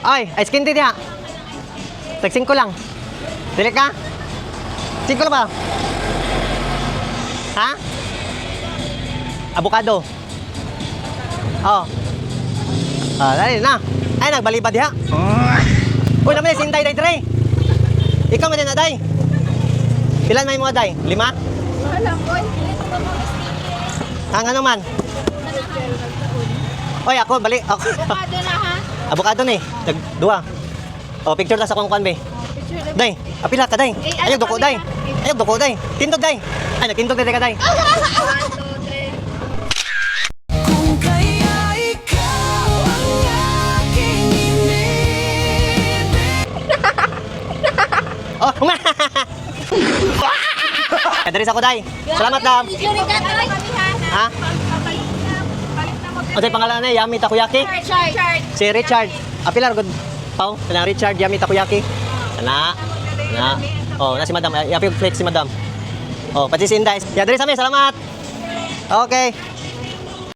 Ay, ice candy diha. Tag 5 lang. Dili ka? 5 lang ba? Ha? Avocado. Oh. Ah, dali na. Ay, nagbalibad diha. Uy, naman sintay day tre. Ikaw man na day. Pilan may mo day? 5? Wala ko. Ang ano man? Oy, ako bali. Ako. Avocado na ha. Avocado ni. Tag 2. Oh, picture ta sa kung kuan be. Picture na. Day, apila ka day. ano Ayog doko kami day. ka? Ayog doko day. Tindog day. Ay, nagtindog day ka day. 1, 2, 3. Kung kaya ikaw ang aking inibig. Oh, huma. Kadiri sa ko day. Salamat dam. Picture ka tayo. Ha? Ano sa pangalan na Yummy Takoyaki? Richard. Si Richard. Apila good. Pau, kanang Richard Yummy Takoyaki. Na. Na. Oh, na si Madam. Yapi flex si Madam. Oh, pati si Inday. Ya, diri sa mi. Salamat. Okay.